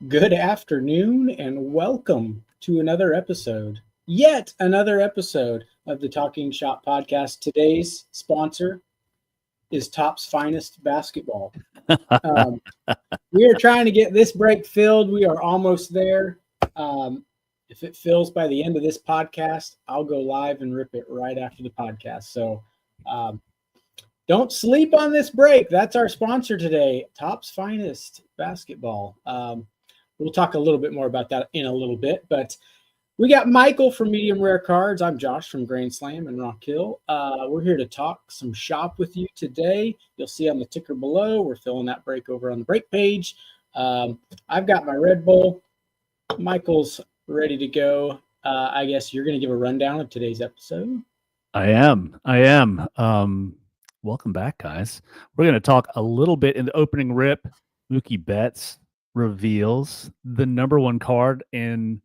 Good afternoon and welcome to yet another episode of the Talking Shop podcast. Today's sponsor is Topps Finest Basketball. Um, we are trying to get this break filled. We are almost there. If it fills by the end of this podcast, I'll go live and rip it right after the podcast. So don't sleep on this break. That's our sponsor today, Topps Finest Basketball. We'll talk a little bit more about that in a little bit, but we got Michael from Medium Rare Cards. I'm Josh from Grand Slam and Rock Hill. We're here to talk some shop with you today. You'll see on the ticker below, we're filling that break over on the break page. I've got my Red Bull. Michael's ready to go. I guess you're going to give a rundown of today's episode. I am. Welcome back, guys. We're going to talk a little bit in the opening rip. Mookie Betts reveals the number one card in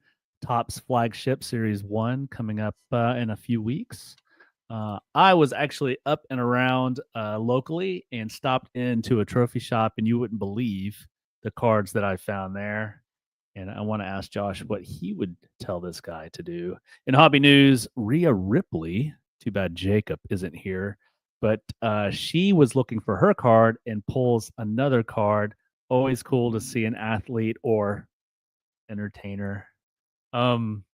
Topps Flagship Series 1 coming up in a few weeks. I was actually up and around locally and stopped into a trophy shop, and you wouldn't believe the cards that I found there. And I want to ask Josh what he would tell this guy to do. In hobby news, Rhea Ripley, too bad Jacob isn't here, but she was looking for her card and pulls another card. Always cool to see an athlete or entertainer getting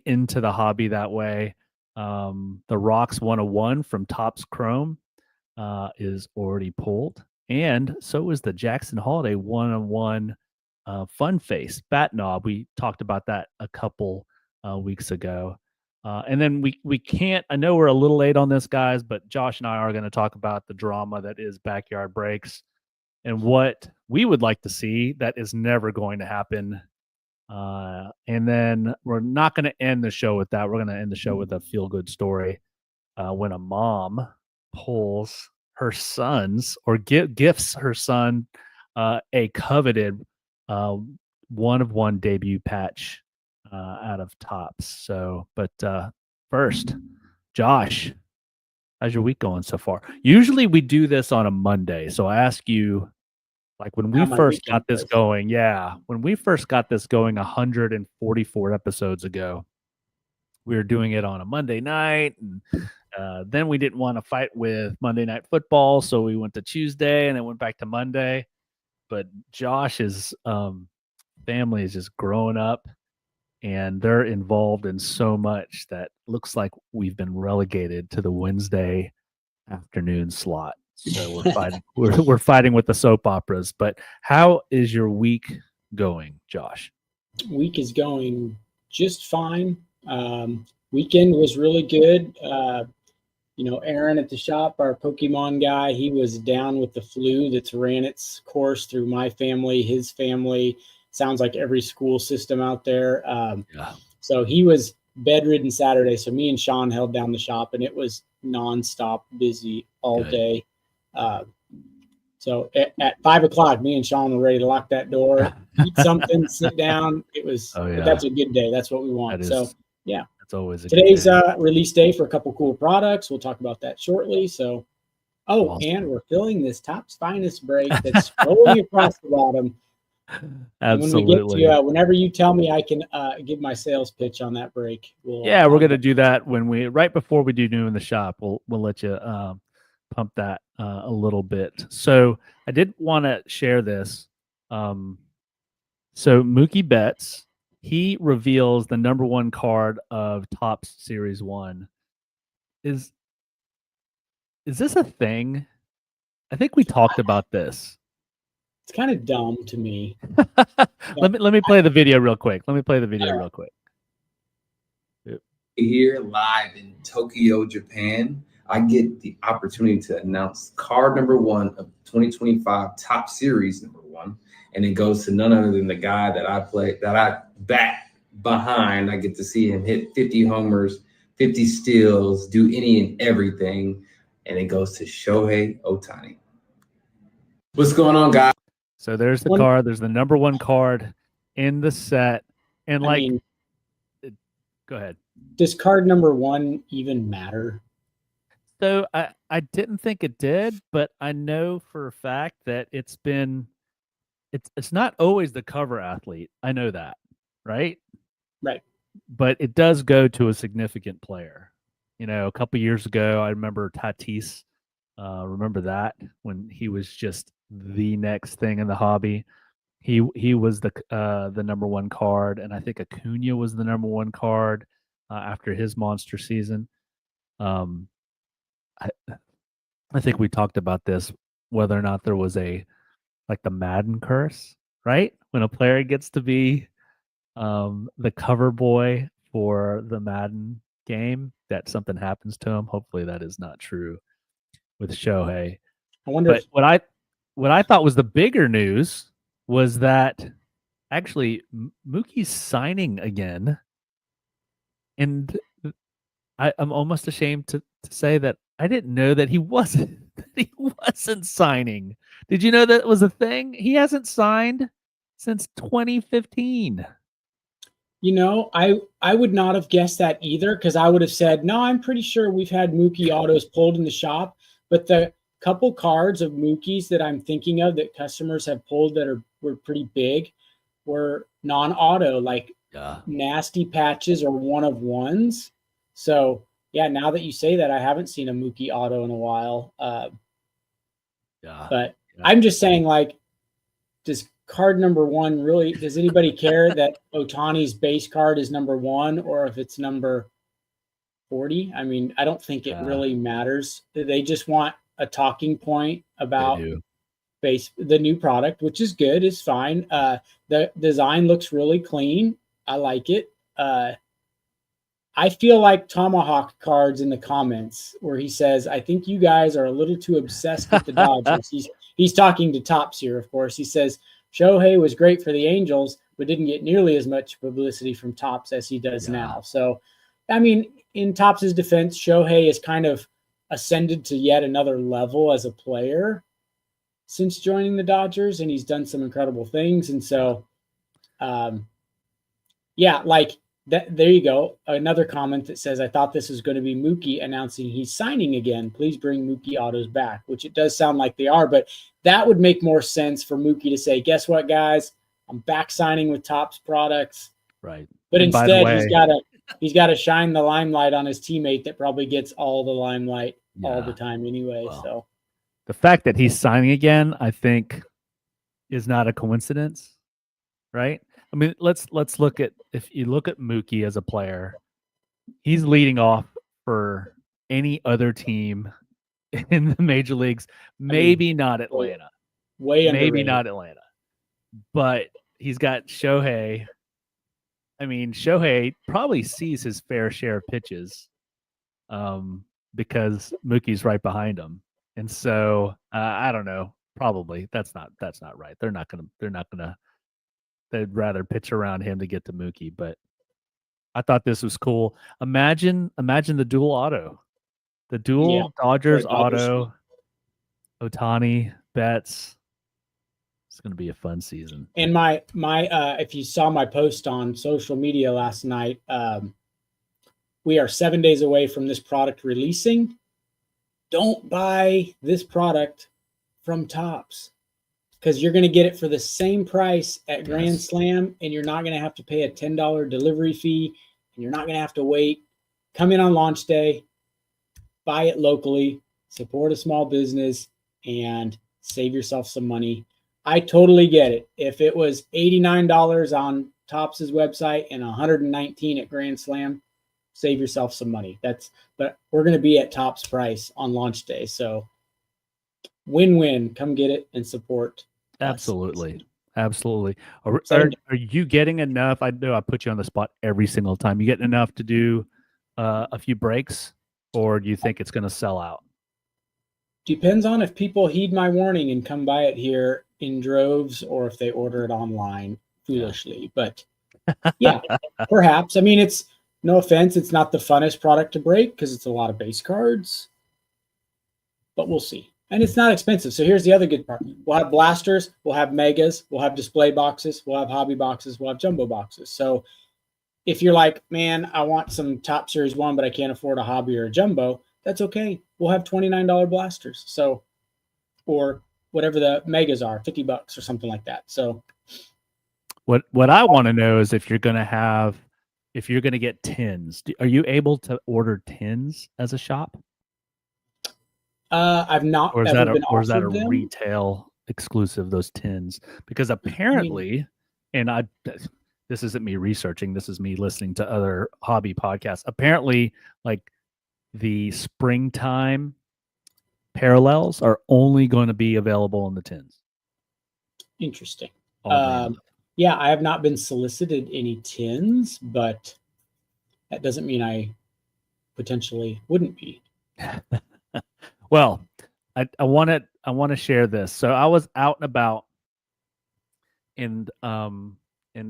into the hobby that way. The Rocks 101 from Topps Chrome is already pulled. And so is the Jackson Holiday 101 Fun Face Bat Knob. We talked about that a couple weeks ago. And then we can't, I know we're a little late on this, guys, but Josh and I are going to talk about the drama that is backyard breaks and what we would like to see that is never going to happen. And then we're not going to end the show with that. We're going to end the show with a feel-good story when a mom pulls her son's or gifts her son a coveted one-of-one debut patch out of Topps. So, but first, Josh, how's your week going so far? Usually we do this on a Monday. So I ask you, like when we first got this going, when we first got this going 144 episodes ago, we were doing it on a Monday night. And then we didn't want to fight with Monday Night Football. So we went to Tuesday and then went back to Monday. But Josh's family is just growing up. And they're involved in so much that looks like we've been relegated to the Wednesday afternoon slot. So we're fighting. we're fighting with the soap operas. But how is your week going, Josh? Week is going just fine. Weekend was really good. Aaron at the shop, our Pokemon guy, he was down with the flu that's ran its course through my family, his family. Sounds like every school system out there. So he was bedridden Saturday. So me and Sean held down the shop, and it was nonstop busy all day. So at 5 o'clock, me and Sean were ready to lock that door, eat something, sit down. It was, that's a good day. That's what we want. So yeah, that's always today's release day for a couple cool products. We'll talk about that shortly. So, awesome. And we're filling this Topps Finest break that's scrolling across the bottom. Absolutely. When we get to, whenever you tell me I can give my sales pitch on that break, we're going to do that right before we do new in the shop. We'll let you pump that a little bit. So I did want to share this. So Mookie Betts, he reveals the number one card of Topps Series 1. Is this a thing? I think we talked about this. It's kind of dumb to me. Let me play the video real quick. Here live in Tokyo, Japan, I get the opportunity to announce card number one of 2025 Topps Series number 1, and it goes to none other than the guy that I bat behind. I get to see him hit 50 homers, 50 steals, do any and everything, and it goes to Shohei Ohtani. What's going on, guys? So there's the card. There's the number one card in the set. And go ahead. Does card number 1 even matter? So I didn't think it did, but I know for a fact that it's been it's not always the cover athlete. I know that, right? Right. But it does go to a significant player. A couple years ago, I remember Tatis. Remember that when he was just the next thing in the hobby. He was the number one card, and I think Acuna was the number one card after his monster season. I think we talked about this, whether or not there was the Madden curse, right? When a player gets to be the cover boy for the Madden game, that something happens to him. Hopefully that is not true with Shohei. I wonder what I thought was the bigger news was that actually Mookie's signing again. And I'm almost ashamed to say that I didn't know that he wasn't signing. Did you know that was a thing? He hasn't signed since 2015. I would not have guessed that either, because I would have said, no, I'm pretty sure we've had Mookie autos pulled in the shop, but the couple cards of Mookies that I'm thinking of that customers have pulled that were pretty big were non-auto, like nasty patches or one of ones. So yeah, now that you say that, I haven't seen a Mookie auto in a while. But I'm just saying, does card number one really, does anybody care that Ohtani's base card is number one or if it's number 40? I mean, I don't think it really matters. They just want a talking point about the new product, which is good. It's fine. The design looks really clean. I like it. I feel like Tomahawk cards in the comments where he says, I think you guys are a little too obsessed with the Dodgers. He's talking to Topps here, of course. He says, Shohei was great for the Angels, but didn't get nearly as much publicity from Topps as he does now. So, I mean, in Topps' defense, Shohei has kind of ascended to yet another level as a player since joining the Dodgers, and he's done some incredible things. And so, there you go. Another comment that says, I thought this was going to be Mookie announcing he's signing again. Please bring Mookie autos back, which it does sound like they are, but that would make more sense for Mookie to say, guess what, guys? I'm back signing with Topps products. Right. But instead, he's got to shine the limelight on his teammate that probably gets all the limelight all the time anyway. Well, so the fact that he's signing again, I think, is not a coincidence, right? I mean, let's look at, if you look at Mookie as a player, he's leading off for any other team in the major leagues. Maybe not Atlanta. Maybe not Atlanta. But he's got Shohei. I mean, Shohei probably sees his fair share of pitches because Mookie's right behind him. And so I don't know. Probably that's not right. They're not gonna. They'd rather pitch around him to get to Mookie, but I thought this was cool. Imagine the dual auto, Dodgers auto, Ohtani, Betts. It's going to be a fun season. And my if you saw my post on social media last night, we are 7 days away from this product releasing. Don't buy this product from Topps, because you're going to get it for the same price at Grand Slam, and you're not going to have to pay a $10 delivery fee, and you're not going to have to wait. Come in on launch day, buy it locally, support a small business, and save yourself some money. I totally get it. If it was $89 on Topps' website and $119 at Grand Slam, save yourself some money. But we're going to be at Topps price on launch day, so win-win. Come get it and support. Absolutely. Are you getting enough? I know I put you on the spot every single time. You getting enough to do a few breaks, or do you think it's going to sell out? Depends on if people heed my warning and come buy it here in droves, or if they order it online foolishly. But yeah, perhaps. I mean, it's no offense. It's not the funnest product to break because it's a lot of base cards, but we'll see. And it's not expensive. So here's the other good part. We'll have blasters, we'll have megas, we'll have display boxes, we'll have hobby boxes, we'll have jumbo boxes. So if you're like, man, I want some Top Series 1, but I can't afford a hobby or a jumbo, that's okay. We'll have $29 blasters. So, or whatever the megas are, $50 or something like that. So what I want to know is if you're going to get tins, are you able to order tins as a shop? I've not Or is ever that been a offered them. retail exclusive, those tins? Because apparently, this isn't me researching, this is me listening to other hobby podcasts. Apparently, like the springtime parallels are only going to be available in the tins. Interesting. Oddly enough. Yeah, I have not been solicited any tins, but that doesn't mean I potentially wouldn't be. Well, I want to share this. So I was out and about and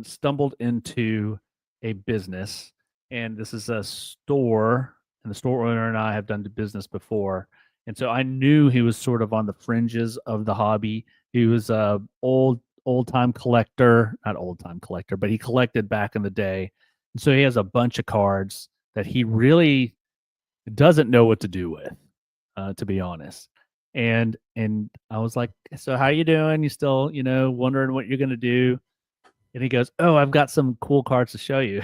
stumbled into a business, and this is a store, and the store owner and I have done business before, and so I knew he was sort of on the fringes of the hobby. He was a old time collector, not old time collector, but he collected back in the day, and so he has a bunch of cards that he really doesn't know what to do with, to be honest. And I was like, so how you doing? You still, wondering what you're gonna do? And he goes, oh, I've got some cool cards to show you.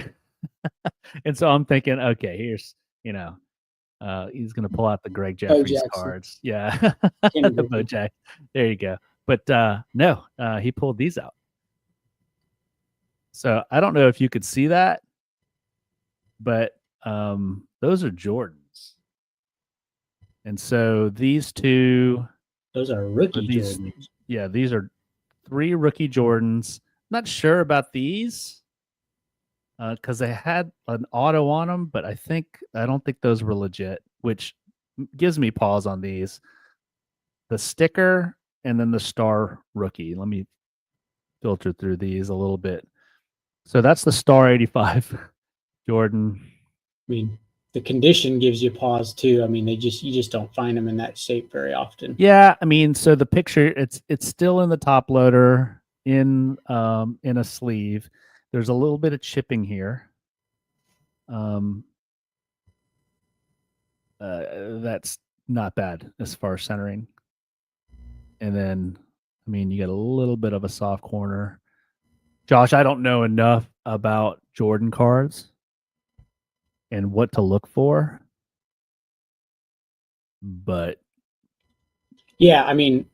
And so I'm thinking, okay, here's, he's gonna pull out the Greg Jeffries cards. Yeah. Bojack. There you go. But no, he pulled these out. So I don't know if you could see that, but those are Jordans. And so these two, those are rookie Jordans. Yeah, these are 3 rookie Jordans. Not sure about these because they had an auto on them, but I don't think those were legit, which gives me pause on these. The sticker and then the star rookie. Let me filter through these a little bit. So that's the star 85 Jordan. I mean, the condition gives you pause too. I mean, you just don't find them in that shape very often. Yeah, I mean, so the picture, it's still in the top loader in a sleeve. There's a little bit of chipping here. That's not bad as far as centering. And then, I mean, you get a little bit of a soft corner. Josh, I don't know enough about Jordan cards and what to look for, but yeah, I mean,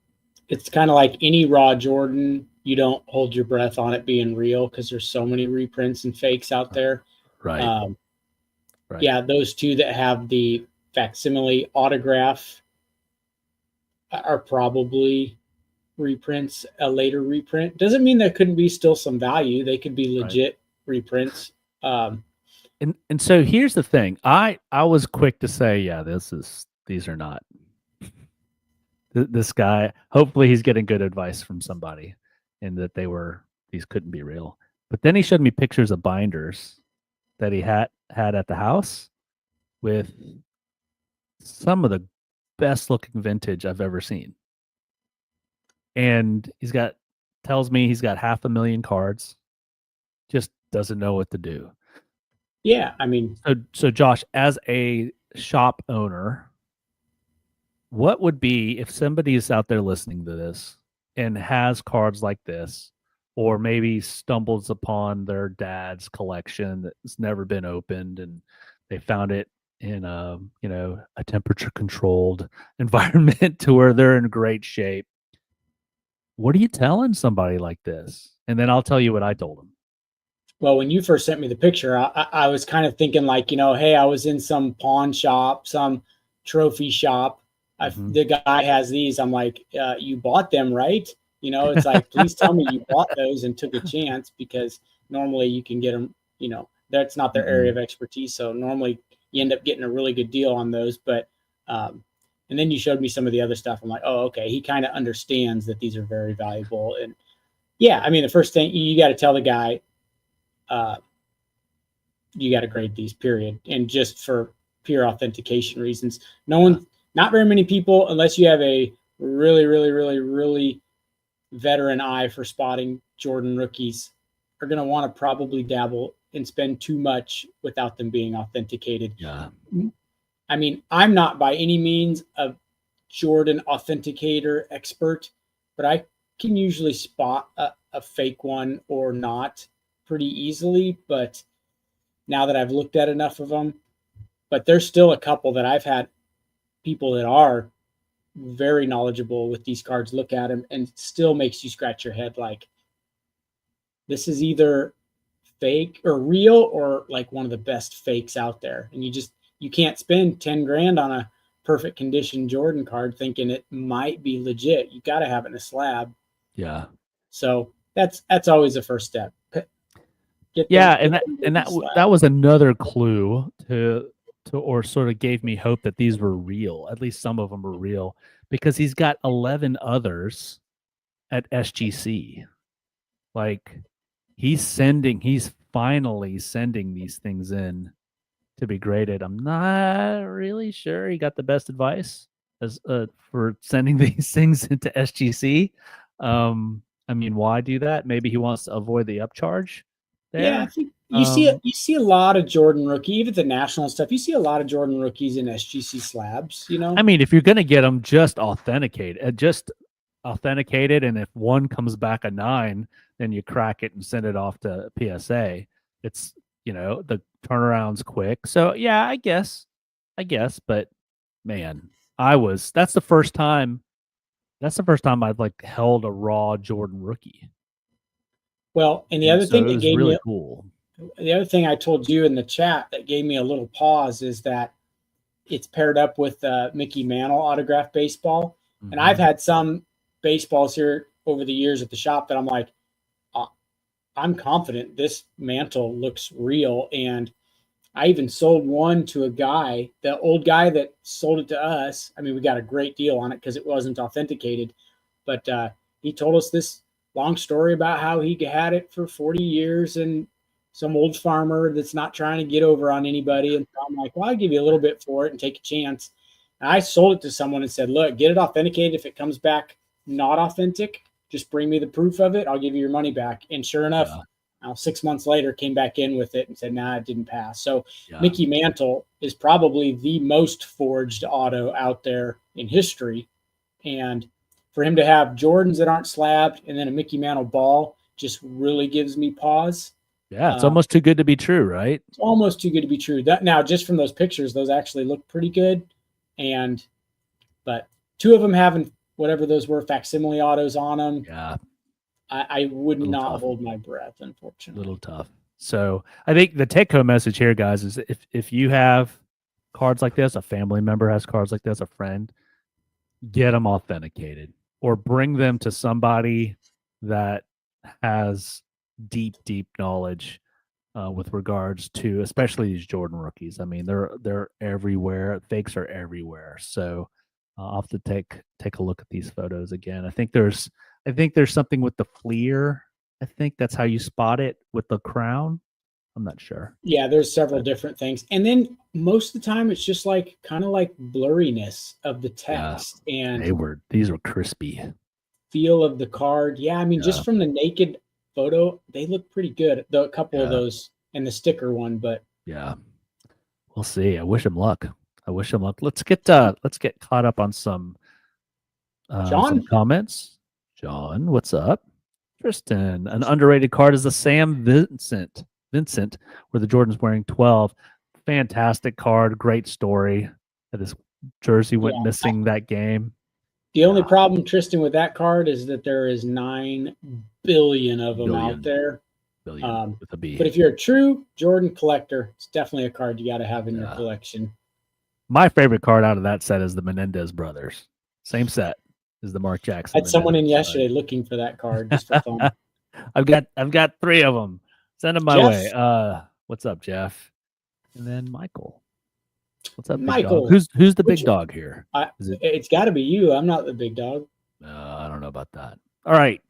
it's kind of like any raw Jordan. You don't hold your breath on it being real because there's so many reprints and fakes out there. Right. Right. Yeah, those two that have the facsimile autograph are probably reprints, a later reprint. Doesn't mean there couldn't be still some value. They could be legit reprints. And so here's the thing. I was quick to say, yeah, these are not. This guy, hopefully he's getting good advice from somebody and that these couldn't be real. But then he showed me pictures of binders that he had at the house with some of the best looking vintage I've ever seen. And tells me he's got 500,000 cards, just doesn't know what to do. Yeah, I mean, so Josh, as a shop owner, what would be if somebody is out there listening to this and has cards like this, or maybe stumbles upon their dad's collection that's never been opened and they found it in a temperature controlled environment to where they're in great shape? What are you telling somebody like this? And then I'll tell you what I told him. Well, when you first sent me the picture, I was kind of thinking like, hey, I was in some pawn shop, some trophy shop. The guy has these. I'm like, you bought them, right? It's like, please tell me you bought those and took a chance, because normally you can get them, that's not their area of expertise. So normally you end up getting a really good deal on those. But, and then you showed me some of the other stuff. I'm like, oh, okay. He kind of understands that these are very valuable. And yeah, I mean, the first thing you got to tell the guy, you got to grade these, period. And just for pure authentication reasons, not very many people, unless you have a really, really, really, really veteran eye for spotting Jordan rookies, are going to want to probably dabble and spend too much without them being authenticated. Yeah. I mean, I'm not by any means a Jordan authenticator expert. but I can usually spot a fake one or not pretty easily. But now that I've looked at enough of them, but there's still a couple that I've had people that are very knowledgeable with these cards look at them and it still makes you scratch your head like, this is either fake or real or like one of the best fakes out there. And you can't spend 10 grand on a perfect condition Jordan card thinking it might be legit. You got to have it in a slab. Yeah. So that's always the first step. That was another clue to or sort of gave me hope that these were real. At least some of them were real, because he's got 11 others at SGC. Like he's finally sending these things in to be graded. I'm not really sure he got the best advice as for sending these things into SGC. I mean, why do that? Maybe he wants to avoid the upcharge there. Yeah, I think you see a lot of Jordan rookie, even the national stuff. You see a lot of Jordan rookies in SGC slabs. You know, I mean, if you're gonna get them, just authenticate it, and if one comes back a 9, then you crack it and send it off to PSA. It's the turnaround's quick. So yeah, I guess, but man, that's the first time I've like held a raw Jordan rookie. Well, and the other thing that gave really cool. The other thing I told you in the chat that gave me a little pause is that it's paired up with Mickey Mantle autographed baseball. Mm-hmm. And I've had some baseballs here over the years at the shop that I'm like, I'm confident this Mantle looks real. And I even sold one to a guy, the old guy that sold it to us. I mean, we got a great deal on it because it wasn't authenticated. But he told us this long story about how he had it for 40 years and some old farmer that's not trying to get over on anybody. And so I'm like, well, I'll give you a little bit for it and take a chance. And I sold it to someone and said, look, get it authenticated. If it comes back not authentic, just bring me the proof of it. I'll give you your money back. And sure enough, 6 months later, came back in with it and said, nah, it didn't pass. So Mickey Mantle is probably the most forged auto out there in history. And for him to have Jordans that aren't slabbed and then a Mickey Mantle ball just really gives me pause. Yeah, it's almost too good to be true, right? It's almost too good to be true. That now, just from those pictures, those actually look pretty good. But 2 of them having whatever those were, facsimile autos on them. Yeah, I would not hold my breath, unfortunately. A little tough. So I think the take-home message here, guys, is if you have cards like this, a family member has cards like this, a friend, get them authenticated or bring them to somebody that has deep knowledge with regards to especially these Jordan rookies. I mean, they're everywhere. Fakes are everywhere. So I'll have to take a look at these photos again. I think there's something with the fleer. I think that's how you spot it with the crown. I'm not sure. Yeah, there's several different things. And then most of the time it's just like kind of like blurriness of the text and these were crispy. Feel of the card. Yeah, I mean just from the naked photo, they look pretty good. A couple of those and the sticker one, but yeah. We'll see. I wish him luck. Let's get caught up on some comments. John, what's up? Tristan, an underrated card is the Sam Vincent, where the Jordan's wearing 12. Fantastic card, great story. That his jersey went missing that game. The only problem, Tristan, with that card is that there is 9 billion of them out there. Billion with a B. But if you're a true Jordan collector, it's definitely a card you got to have in your collection. My favorite card out of that set is the Menendez brothers. Same set as the Mark Jackson. I had someone in yesterday looking for that card just for fun. I've got 3 of them. Send them my way. What's up, Jeff? And then Michael. What's up, Michael? Big dog? Who's the big dog here? It's got to be you. I'm not the big dog. I don't know about that. All right.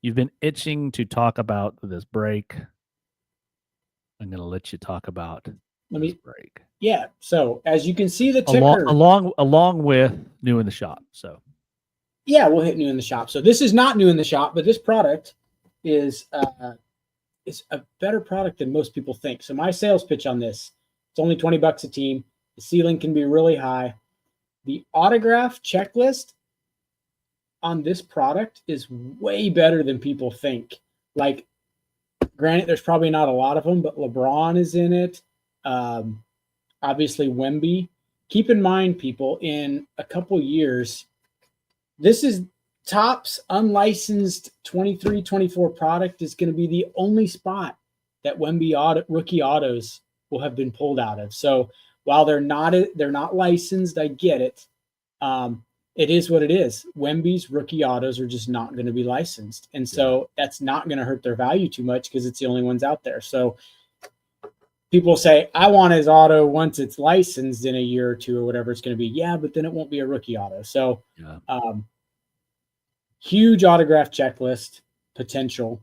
You've been itching to talk about this break. I'm going to let you talk about this break. Yeah. So as you can see, the ticker along with new in the shop. So yeah, we'll hit new in the shop. So this is not new in the shop, but this product is a better product than most people think. So my sales pitch on this, it's only $20 a team. The ceiling can be really high. The autograph checklist, on this product is way better than people think. Like, granted, there's probably not a lot of them, but LeBron is in it. Obviously, Wemby. Keep in mind, people, in a couple years, this is Topps unlicensed 23-24 product is going to be the only spot that Wemby rookie autos will have been pulled out of. So while they're not licensed, I get it. It is what it is. Wemby's rookie autos are just not going to be licensed. And so that's not going to hurt their value too much because it's the only ones out there. So people say, I want his auto once it's licensed in a year or two or whatever it's going to be. Yeah, but then it won't be a rookie auto. So huge autograph checklist potential.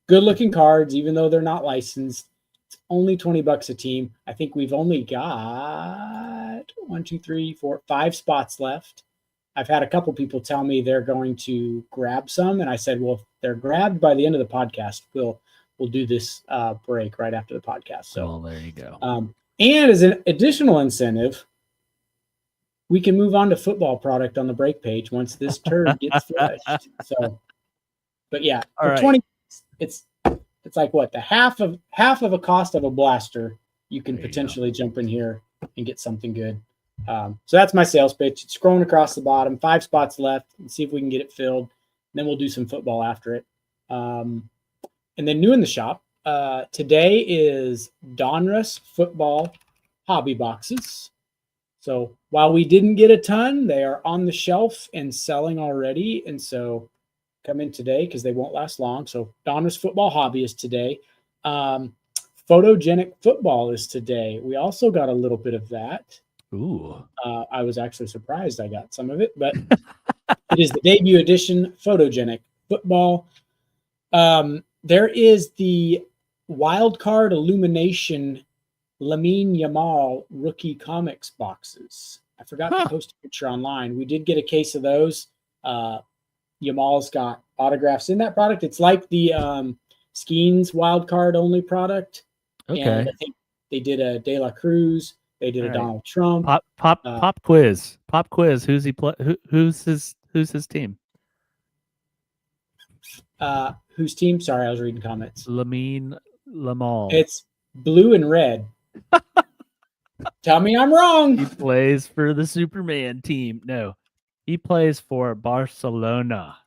Good looking cards, even though they're not licensed. It's only $20 a team. I think we've only got 5 spots left. I've had a couple people tell me they're going to grab some, and I said, well, if they're grabbed by the end of the podcast, we'll do this break right after the podcast. So there you go. And as an additional incentive, we can move on to football product on the break page once this turd gets flushed. So, but yeah, for 20, it's like what, the half of a cost of a blaster. You can potentially jump in here and get something good. So that's my sales pitch. It's scrolling across the bottom, 5 spots left, and see if we can get it filled. Then we'll do some football after it. And then new in the shop, today is Donruss football hobby boxes. So while we didn't get a ton, they are on the shelf and selling already. And so come in today because they won't last long. So Donruss football hobby is today. Photogenic football is today. We also got a little bit of that. Ooh. I was actually surprised I got some of it, but it is the debut edition Photogenic football. There is the wild card illumination Lamine Yamal rookie comics boxes. I forgot to post a picture online. We did get a case of those. Yamal's got autographs in that product. It's like the Skeens wild card only product. Okay. And I think they did a De La Cruz. They did a Donald Trump. Pop quiz. Pop quiz. Who's he play? Who's his team? Whose team? Sorry, I was reading comments. Lamine Yamal. It's blue and red. Tell me I'm wrong. He plays for the Superman team. No, he plays for Barcelona.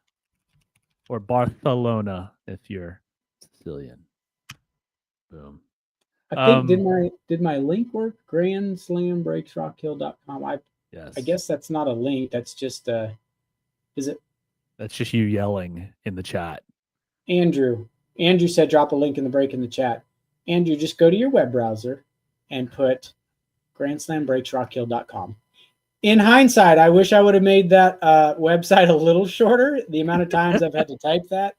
Or Barcelona, if you're Sicilian. Boom. I think did my link work? GrandSlamBreaksRockhill.com. I guess that's not a link. That's just is it? That's just you yelling in the chat. Andrew said drop a link in the break in the chat. Andrew, just go to your web browser and put GrandSlamBreaksRockhill.com. In hindsight, I wish I would have made that website a little shorter. The amount of times I've had to type that.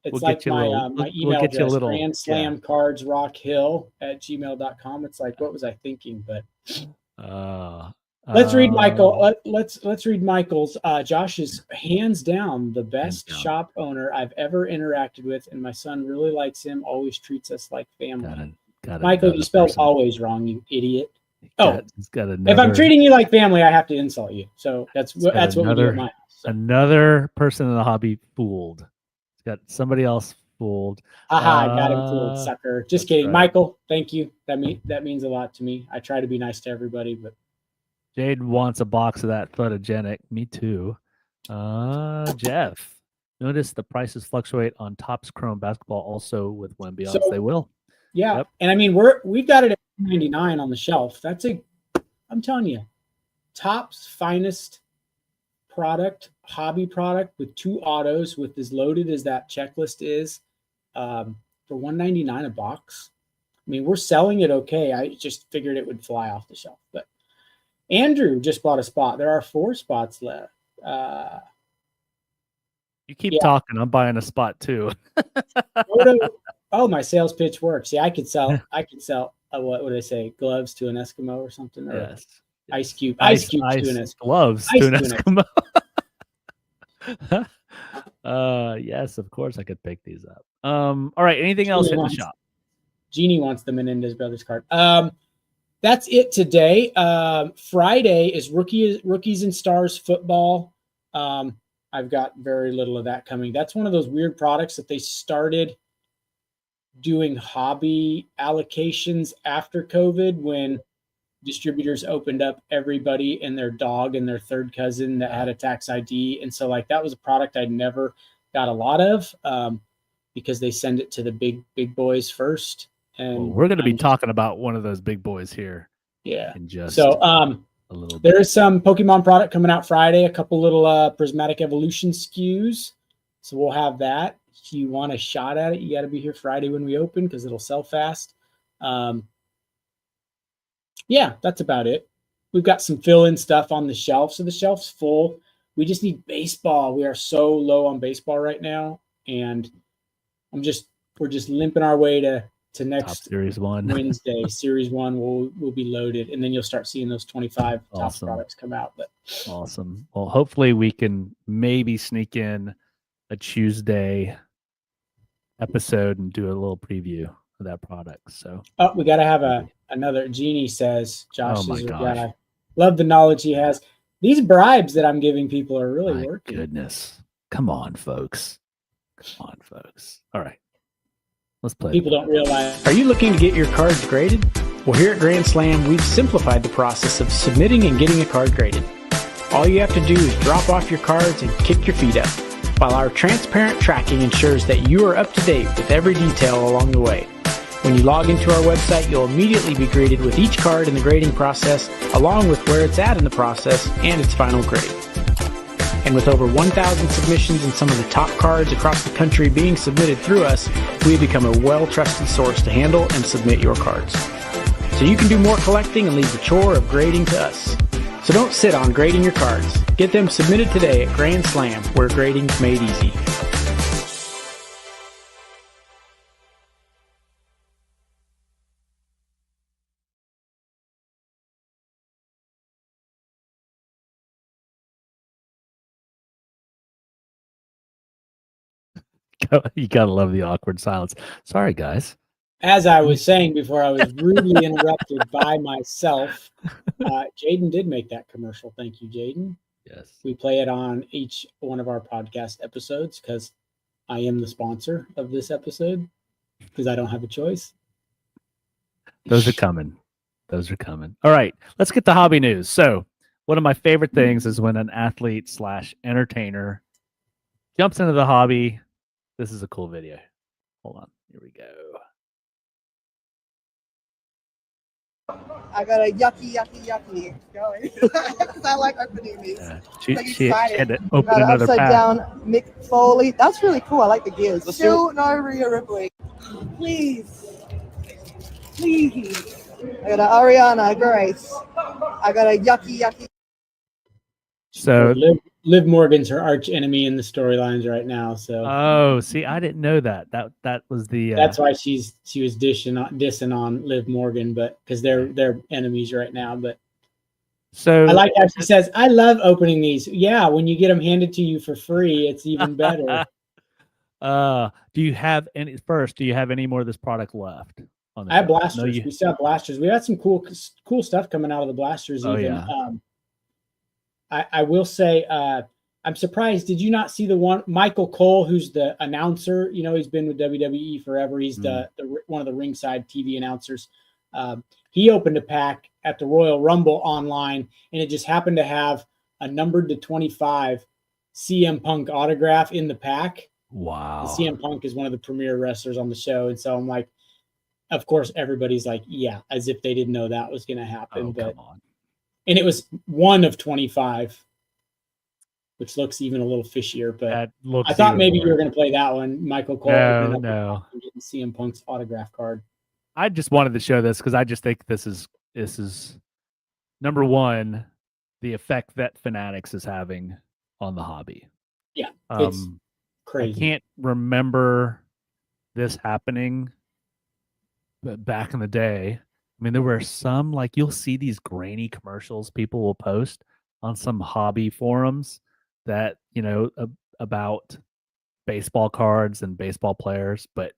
It's like my email address, GrandSlamCardsRockhill@gmail.com. It's like, what was I thinking? But let's read Michael. Let's read Michael's. Josh is hands down the best shop owner I've ever interacted with, and my son really likes him. Always treats us like family. Michael, you spelled always wrong, you idiot. If I'm treating you like family, I have to insult you. So that's what we do at my house. So. Another person in the hobby fooled. Got somebody else fooled. I got him fooled, sucker. Just kidding. Right. Michael, thank you. That means a lot to me. I try to be nice to everybody, but Jade wants a box of that photogenic. Me too. Jeff, notice the prices fluctuate on Topps Chrome basketball also with Wemby. So, they will. Yeah. Yep. And I mean we've got it at $99 on the shelf. I'm telling you, Topps finest product, hobby product with 2 autos with as loaded as that checklist is, for $199 a box. I mean, we're selling it okay. I just figured it would fly off the shelf. But Andrew just bought a spot. There are 4 spots left. You keep talking. I'm buying a spot too. Oh, my sales pitch works. Yeah, I could sell. What would I say? Gloves to an Eskimo or something? Or yes. Ice cubes to an Eskimo. Gloves to an Eskimo. Yes, of course I could pick these up. All right. Anything else in the shop? Jeannie wants the Menendez Brothers card. That's it today. Friday is Rookies and Stars football. I've got very little of that coming. That's one of those weird products that they started doing hobby allocations after COVID when distributors opened up everybody and their dog and their third cousin that had a tax ID. And so like that was a product I'd never got a lot of because they send it to the big boys first. And we're going to be talking about one of those big boys here. Yeah. In just so a little bit. There is some Pokemon product coming out Friday, a couple little Prismatic Evolution SKUs. So we'll have that. If you want a shot at it, you got to be here Friday when we open because it'll sell fast. Yeah, that's about it. We've got some fill-in stuff on the shelf. So the shelf's full. We just need baseball. We are so low on baseball right now. And we're just limping our way to next Top Series 1. Wednesday. Series 1 will be loaded. And then you'll start seeing those 25 top products come out. But awesome. Well, hopefully we can maybe sneak in a Tuesday episode and do a little preview of that product. So we got to have another. Jeannie says Josh is your gosh. guy. Love the knowledge he has. These bribes that I'm giving people are really working. Goodness. Come on, folks. All right. Let's play. People don't realize. Are you looking to get your cards graded? Well, here at Grand Slam, we've simplified the process of submitting and getting a card graded. All you have to do is drop off your cards and kick your feet up, while our transparent tracking ensures that you are up to date with every detail along the way. When you log into our website, you'll immediately be greeted with each card in the grading process, along with where it's at in the process and its final grade. And with over 1,000 submissions and some of the top cards across the country being submitted through us, we have become a well-trusted source to handle and submit your cards. So you can do more collecting and leave the chore of grading to us. So don't sit on grading your cards. Get them submitted today at Grand Slam, where grading's made easy. You gotta love the awkward silence. Sorry, guys. As I was saying before, I was rudely interrupted by myself. Jaden did make that commercial. Thank you, Jaden. Yes. We play it on each one of our podcast episodes because I am the sponsor of this episode because I don't have a choice. Those are coming. All right, let's get to hobby news. So one of my favorite things is when an athlete / entertainer jumps into the hobby. This is a cool video. Hold on. Here we go. I got a yucky going. I like opening these. She had to open another upside pack. down Mick Foley. That's really cool. I like the gears. Still no Rhea Ripley. Please. I got an Ariana Grace. I got a yucky. So Liv Morgan's her arch enemy in the storylines right now. So see, I didn't know that. That was the. That's why she was dissing on Liv Morgan, but because they're enemies right now. But so I like how she says, "I love opening these." Yeah, when you get them handed to you for free, it's even better. Do you have any? First, do you have any more of this product left? I have blasters. We still have blasters. We had some cool stuff coming out of the blasters. Oh, even. yeah. I will say, I'm surprised. Did you not see the one Michael Cole, who's the announcer? You know, he's been with WWE forever. He's the one of the ringside TV announcers. He opened a pack at the Royal Rumble online, and it just happened to have a numbered to 25 CM Punk autograph in the pack. Wow. CM Punk is one of the premier wrestlers on the show, and so I'm like, of course, everybody's like, yeah, as if they didn't know that was going to happen. Oh, but come on. And it was one of 25, which looks even a little fishier. But I thought maybe you were going to play that one, Michael Cole. No. Getting CM Punk's autograph card. I just wanted to show this because I just think this is number one, the effect that Fanatics is having on the hobby. Yeah, it's crazy. I can't remember this happening, but back in the day. I mean, there were some, like, you'll see these grainy commercials people will post on some hobby forums that, you know, about baseball cards and baseball players. But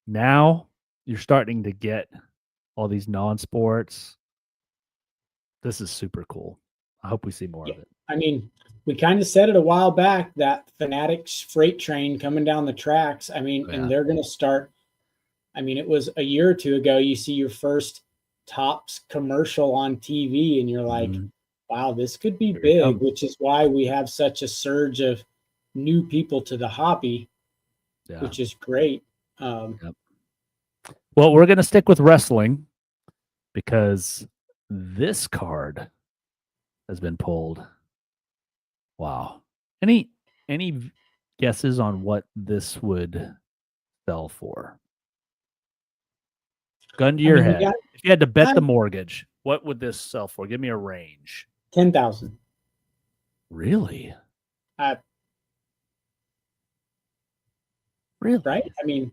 now you're starting to get all these non-sports This is super cool. I hope we see more of it. I mean, we kind of said it a while back, that Fanatics freight train coming down the tracks. I mean, and they're going to start. I mean, it was a year or two ago, you see your first Topps commercial on TV and you're like, wow, this could be big, which is why we have such a surge of new people to the hobby, which is great. Well, we're going to stick with wrestling because this card has been pulled. Wow. Any guesses on what this would sell for? Gun to your head. If you had to bet the mortgage, what would this sell for? Give me a range. 10,000. Really? Really? Right? I mean,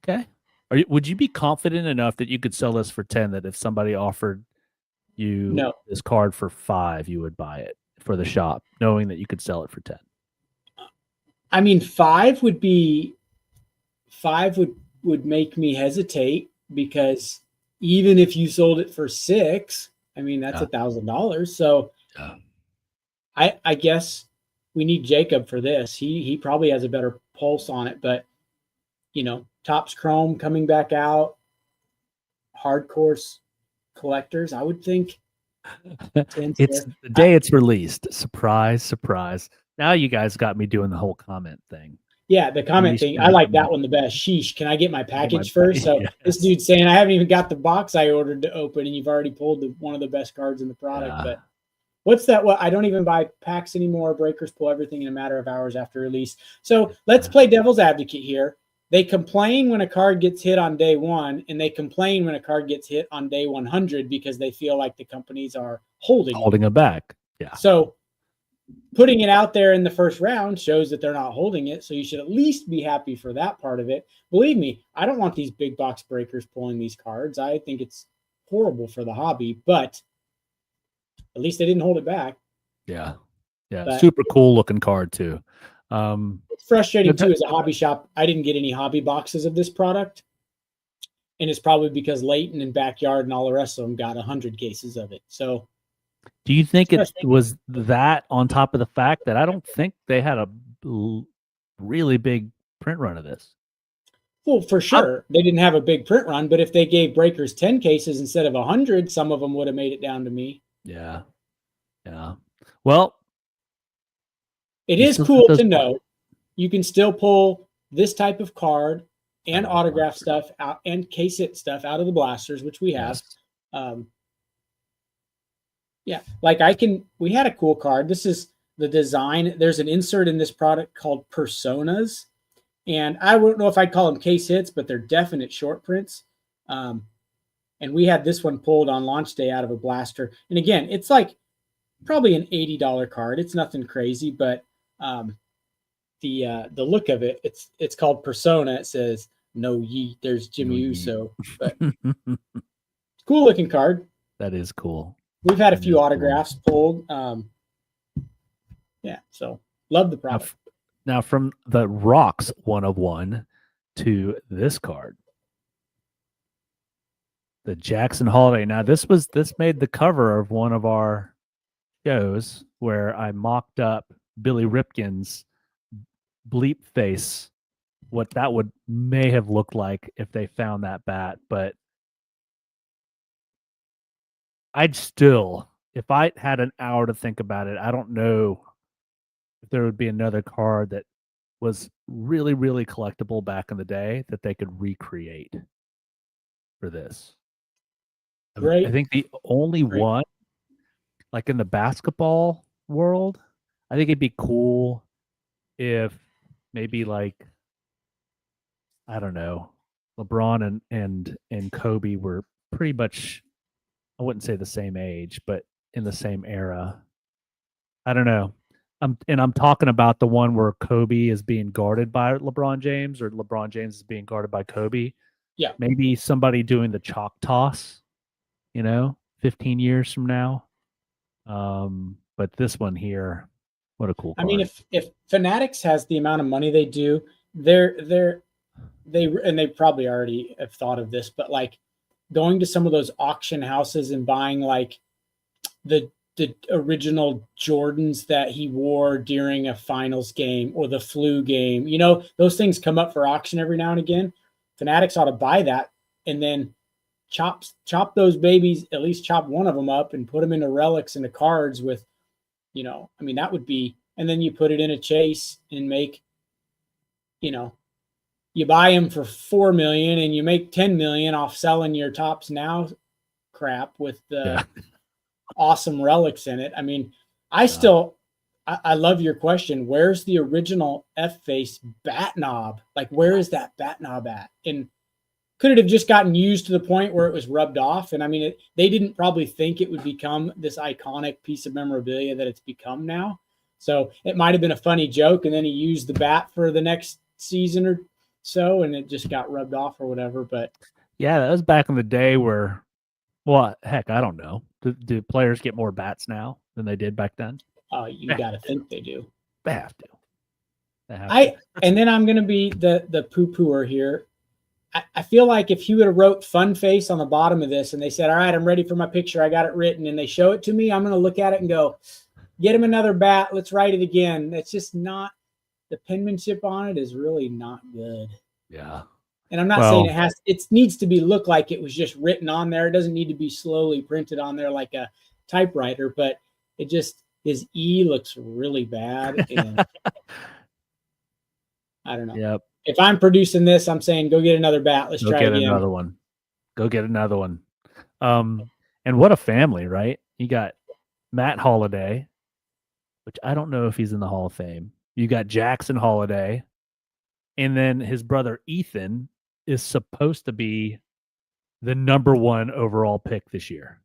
okay. Would you be confident enough that you could sell this for 10, that if somebody offered you this card for 5, you would buy it for the shop, knowing that you could sell it for 10? I mean, 5 would make me hesitate, because even if you sold it for 6, I mean, that's $1,000. So I guess we need Jacob for this. He probably has a better pulse on it, but Topps Chrome coming back out, hardcore collectors, I would think. It's the day it's released. Surprise, surprise. Now you guys got me doing the whole comment thing. Yeah, the comment thing. I like that one the best. Sheesh, can I get my package first? So this dude's saying, I haven't even got the box I ordered to open, and you've already pulled one of the best cards in the product. But what's that? Well, I don't even buy packs anymore. Breakers pull everything in a matter of hours after release. So let's play devil's advocate here. They complain when a card gets hit on day 1, and they complain when a card gets hit on day 100 because they feel like the companies are holding it back. Yeah. So putting it out there in the first round shows that they're not holding it. So you should at least be happy for that part of it. Believe me, I don't want these big box breakers pulling these cards. I think it's horrible for the hobby, but at least they didn't hold it back. Yeah. Yeah. But super cool looking card too. It's frustrating too, as a hobby shop. I didn't get any hobby boxes of this product. And it's probably because Leighton and Backyard and all the rest of them got 100 cases of it. So do you think it was that, on top of the fact that I don't think they had a really big print run of this? Well, for sure. They didn't have a big print run, but if they gave breakers 10 cases instead of 100, some of them would have made it down to me. Yeah. Yeah. Well, it is cool to know you can still pull this type of card and autograph stuff out and case it stuff out of the blasters, which we have. Yeah, like we had a cool card. This is the design. There's an insert in this product called Personas. And I don't know if I'd call them case hits, but they're definite short prints. And we had this one pulled on launch day out of a blaster. And again, it's like probably an $80 card. It's nothing crazy, but the look of it, it's called Persona. It says, "No yeet." There's Jimmy Uso, but cool looking card. That is cool. We've had a few autographs pulled. Yeah, so love the product. Now from the Rocks 101 to this card, the Jackson Holiday. Now this made the cover of one of our shows where I mocked up Billy Ripken's bleep face, what that may have looked like if they found that bat. But I'd still, if I had an hour to think about it, I don't know if there would be another card that was really, really collectible back in the day that they could recreate for this. Right. I think the only one, like in the basketball world, I think it'd be cool if maybe like, I don't know, LeBron and Kobe were pretty much, I wouldn't say the same age, but in the same era. I don't know. I'm talking about the one where Kobe is being guarded by LeBron James, or LeBron James is being guarded by Kobe. Yeah. Maybe somebody doing the chalk toss, 15 years from now. But this one here, what a cool card. I mean, if Fanatics has the amount of money they do, they probably already have thought of this, but like going to some of those auction houses and buying like the original Jordans that he wore during a finals game or the flu game. You know, those things come up for auction every now and again. Fanatics ought to buy that and then chop those babies, at least chop one of them up and put them into relics into cards with, you know, I mean, that would be, and then you put it in a chase and make, you know, you buy them for $4 million and you make $10 million off selling your Topps Now crap with the awesome relics in it. I mean, I love your question. Where's the original F-face bat knob? Like, where is that bat knob at? And could it have just gotten used to the point where it was rubbed off? And I mean, they didn't probably think it would become this iconic piece of memorabilia that it's become now. So it might have been a funny joke. And then he used the bat for the next season or so, and it just got rubbed off or whatever. But yeah, that was back in the day where, well, heck, I don't know. Do players get more bats now than they did back then? You got to think they do. They have to. And then I'm going to be the poo-pooer here. I feel like if he would have wrote fun face on the bottom of this and they said, all right, I'm ready for my picture, I got it written, and they show it to me, I'm going to look at it and go, get him another bat. Let's write it again. That's just not, the penmanship on it is really not good. Yeah. And I'm not saying it needs to be look like it was just written on there. It doesn't need to be slowly printed on there like a typewriter, but it just, his E looks really bad. And I don't know. Yep. If I'm producing this, I'm saying go get another bat. Let's try again. Another one. Go get another one. And what a family, right? You got Matt Holliday, which I don't know if he's in the Hall of Fame. You got Jackson Holliday, and then his brother Ethan is supposed to be the #1 overall pick this year.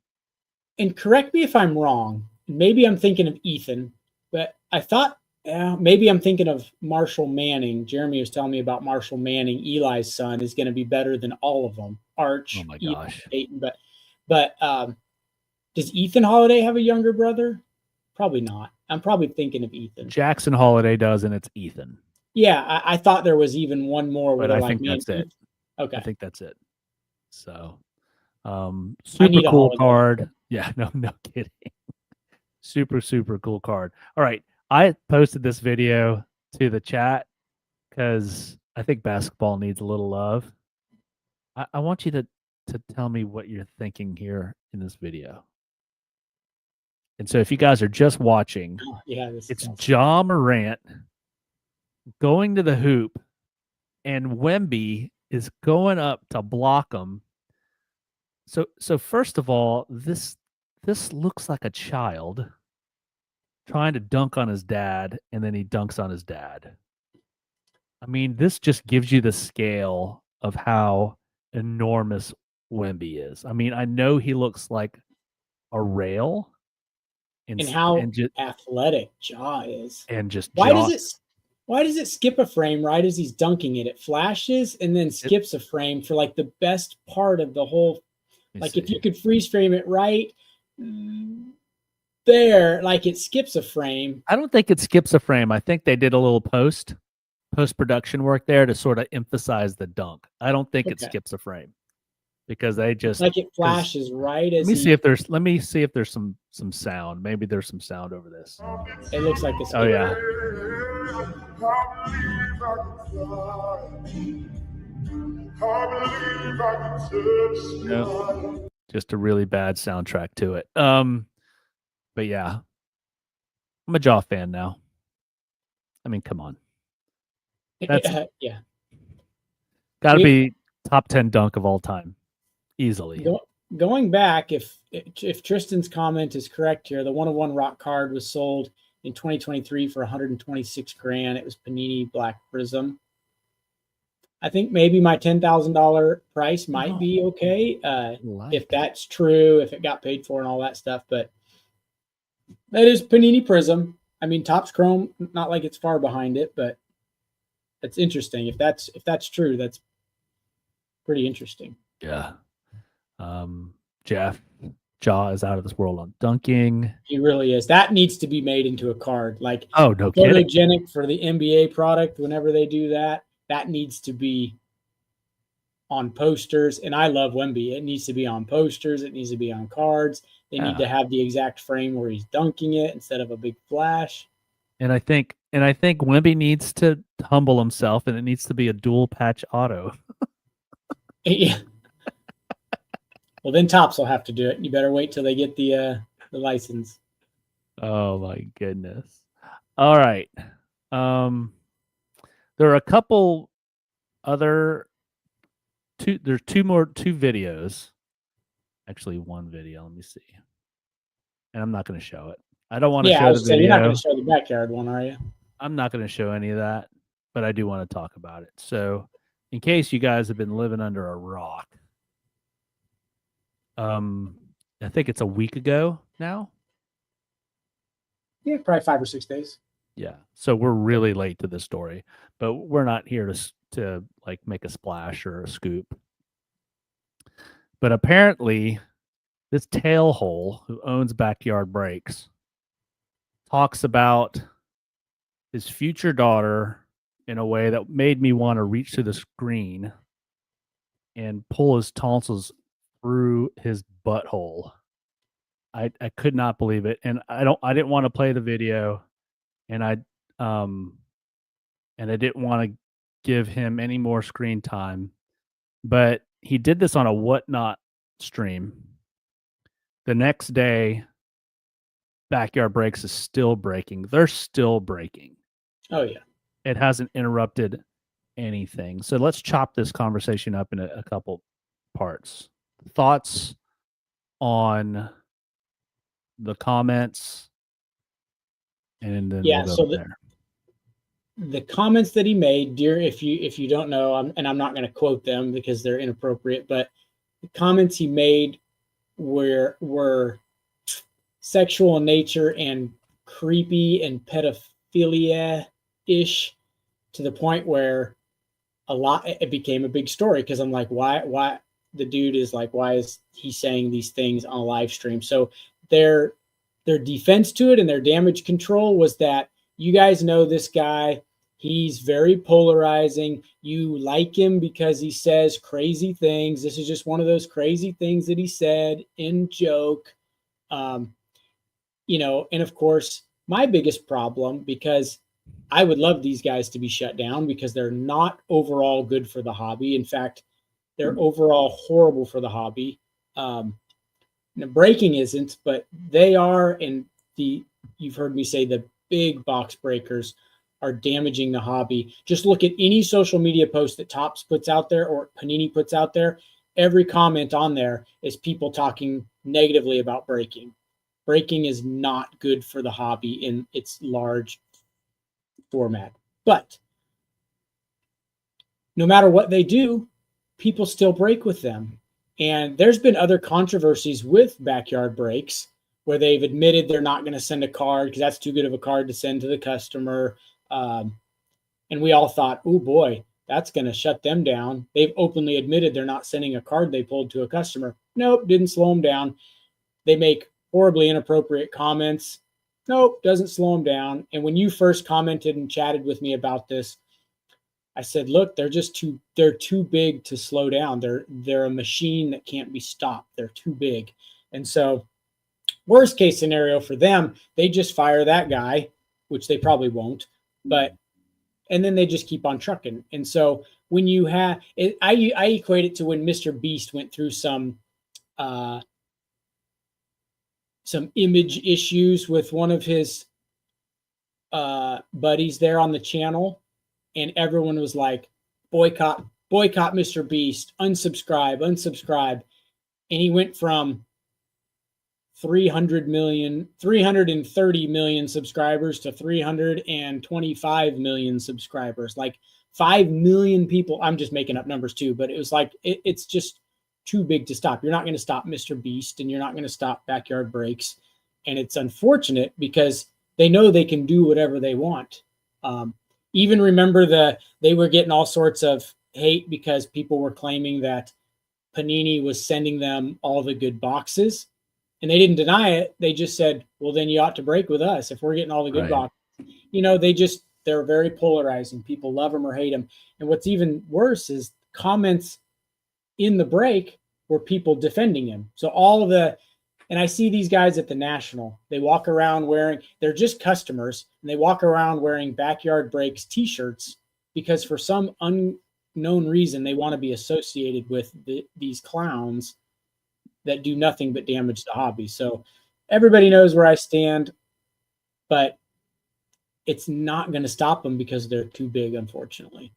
And correct me if I'm wrong. Maybe I'm thinking of Ethan, but I thought maybe I'm thinking of Marshall Manning. Jeremy was telling me about Marshall Manning, Eli's son, is going to be better than all of them. Arch, oh my gosh, Peyton, but does Ethan Holliday have a younger brother? Probably not. I'm probably thinking of Ethan. Jackson Holliday does, and it's Ethan. Yeah, I thought there was even one more. But I think that's it. Okay, I think that's it. So, super cool card. Yeah, no kidding. Super cool card. All right. I posted this video to the chat because I think basketball needs a little love. I want you to tell me what you're thinking here in this video. And so if you guys are just watching, it's Ja Morant going to the hoop, and Wemby is going up to block him. So first of all, this looks like a child trying to dunk on his dad, and then he dunks on his dad. I mean, this just gives you the scale of how enormous Wemby is. I mean, I know he looks like a rail. And how athletic Ja is. And just why does it skip a frame right as he's dunking it? It flashes and then skips a frame for like the best part of the whole. Like if you could freeze frame it right there, like it skips a frame. I don't think it skips a frame. I think they did a little post-production work there to sort of emphasize the dunk. I don't think it skips a frame because they just like it flashes right as. Let me see if there's some sound. Maybe there's some sound over this. It looks like this. Oh yeah. No, just a really bad soundtrack to it. But yeah, I'm a Ja fan now. I mean, come on. That's got to be top 10 dunk of all time, easily. Going back, if Tristan's comment is correct here, the 101 Rock card was sold in 2023 for $126,000. It was Panini Black Prism. I think maybe my $10,000 price might be okay if that's true, if it got paid for and all that stuff. But that is Panini Prism. I mean, Topps Chrome, not like it's far behind it, but it's interesting. If that's true, that's pretty interesting. Yeah. Ja is out of this world on dunking. He really is. That needs to be made into a card. Like, oh, no kidding. Photogenic for the NBA product, whenever they do that, that needs to be on posters. And I love Wemby. It needs to be on posters. It needs to be on cards. They need to have the exact frame where he's dunking it instead of a big flash. And I think Wemby needs to humble himself, and it needs to be a dual patch auto. Yeah. Well, then Topps will have to do it. You better wait till they get the license. Oh my goodness! All right, there are a couple other There's two videos. Actually, one video. Let me see. And I'm not going to show it. I don't want to show the video. You're not going to show the backyard one, are you? I'm not going to show any of that, but I do want to talk about it. So, in case you guys have been living under a rock, I think it's a week ago now. Yeah, probably 5 or 6 days. Yeah. So we're really late to this story, but we're not here to like make a splash or a scoop. But apparently, this tailhole who owns Backyard Breaks talks about his future daughter in a way that made me want to reach to the screen and pull his tonsils through his butthole. I could not believe it, and I didn't want to play the video, and I didn't want to give him any more screen time, but he did this on a Whatnot stream. The next day, Backyard Breaks is still breaking. They're still breaking. Oh, yeah. It hasn't interrupted anything. So let's chop this conversation up in a couple parts. Thoughts on the comments, and then we'll go from there. The comments that he made, dear, if you don't know, and I'm not going to quote them because they're inappropriate, but the comments he made were sexual in nature and creepy and pedophilia-ish, to the point where it became a big story, because I'm like, why the dude is like, why is he saying these things on a live stream? So their defense to it and their damage control was that, you guys know this guy, he's very polarizing. You like him because he says crazy things. This is just one of those crazy things that he said in joke. And of course, my biggest problem, because I would love these guys to be shut down because they're not overall good for the hobby. In fact, they're overall horrible for the hobby. Breaking isn't, but they are. And you've heard me say the big box breakers are damaging the hobby. Just look at any social media post that Topps puts out there or Panini puts out there. Every comment on there is people talking negatively about breaking. Breaking is not good for the hobby in its large format. But no matter what they do, people still break with them. And there's been other controversies with Backyard Breaks where they've admitted they're not going to send a card because that's too good of a card to send to the customer. And we all thought, oh boy, that's going to shut them down. They've openly admitted they're not sending a card they pulled to a customer. Nope, didn't slow them down. They make horribly inappropriate comments. Nope, doesn't slow them down. And when you first commented and chatted with me about this, I said, look, they're too big to slow down. They're a machine that can't be stopped. They're too big. And so worst case scenario for them, they just fire that guy, which they probably won't, and then they just keep on trucking. And so when you have it, I equate it to when Mr. Beast went through some image issues with one of his buddies there on the channel, and everyone was like, boycott Mr. Beast, unsubscribe. And he went from 330 million subscribers to 325 million subscribers, like 5 million people. I'm just making up numbers too, but it was like, it's just too big to stop. You're not going to stop Mr. Beast, and you're not going to stop Backyard Breaks. And it's unfortunate because they know they can do whatever they want. Even remember they were getting all sorts of hate because people were claiming that Panini was sending them all the good boxes. And they didn't deny it. They just said, well, then you ought to break with us if we're getting all the good boxes. They're very polarizing. People love them or hate them. And what's even worse is comments in the break were people defending him. So all of the, and I see these guys at the National, they walk around wearing, they're just customers, and they walk around wearing Backyard Breaks t-shirts because for some unknown reason, they want to be associated with these clowns that do nothing but damage the hobby. So everybody knows where I stand, but it's not going to stop them because they're too big, unfortunately.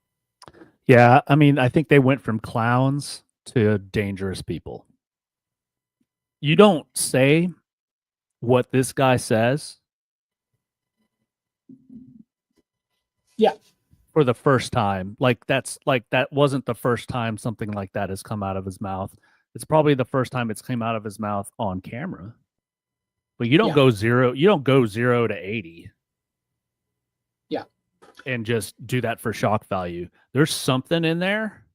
Yeah, I mean, I think they went from clowns to dangerous people. You don't say what this guy says. Yeah. For the first time. That wasn't the first time something like that has come out of his mouth. It's probably the first time it's came out of his mouth on camera. But you don't go 0 to 80. Yeah. And just do that for shock value. There's something in there,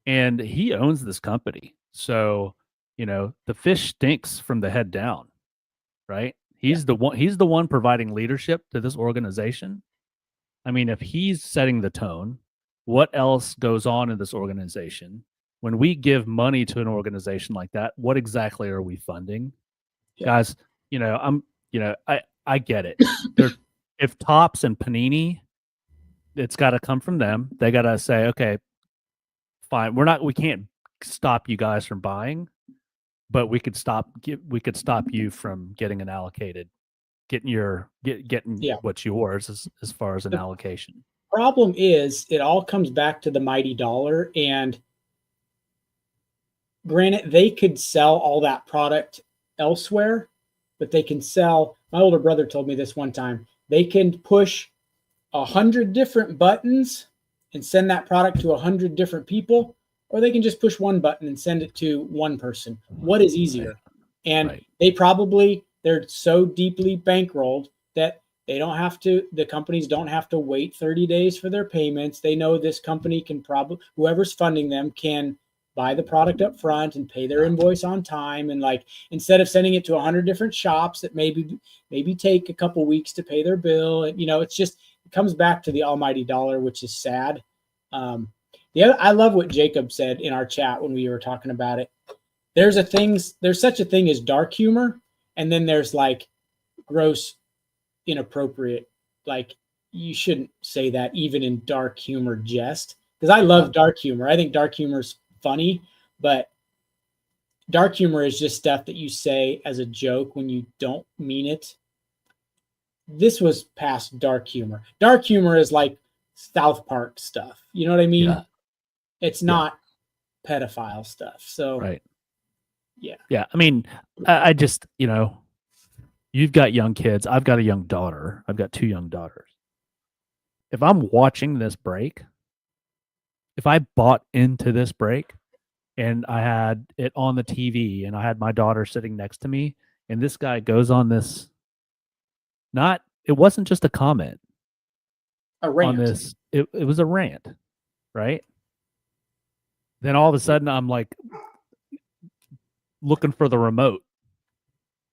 and he owns this company. So, the fish stinks from the head down, right? He's the one providing leadership to this organization. I mean, if he's setting the tone, what else goes on in this organization? When we give money to an organization like that, what exactly are we funding? Yeah. Guys, I get it. If Topps and Panini, it's got to come from them. They got to say, okay, fine. We can't stop you guys from buying, but we could stop you from getting what's yours as far as an allocation. Problem is, it all comes back to the mighty dollar. And granted, they could sell all that product elsewhere, but they can sell. My older brother told me this one time. They can push 100 different buttons and send that product to 100 different people, or they can just push one button and send it to one person. What is easier? And they're so deeply bankrolled that the companies don't have to wait 30 days for their payments. They know this company can whoever's funding them can buy the product up front and pay their invoice on time. And instead of sending it to 100 different shops that maybe take a couple weeks to pay their bill. And, it comes back to the almighty dollar, which is sad. I love what Jacob said in our chat when we were talking about it. There's such a thing as dark humor. And then there's gross, inappropriate, you shouldn't say that even in dark humor jest. Because I love dark humor. I think dark humor is funny, but dark humor is just stuff that you say as a joke when you don't mean it. This was past dark humor. Dark humor is like South Park stuff. You know what I mean? Yeah. It's not pedophile stuff. So, right. Yeah. Yeah. I mean, I just, you've got young kids. I've got a young daughter. I've got 2 young daughters. If I'm watching this break, if I bought into this break and I had it on the TV and I had my daughter sitting next to me and this guy goes on this, it wasn't just a comment. A rant. On this, it was a rant, right? Then all of a sudden I'm looking for the remote.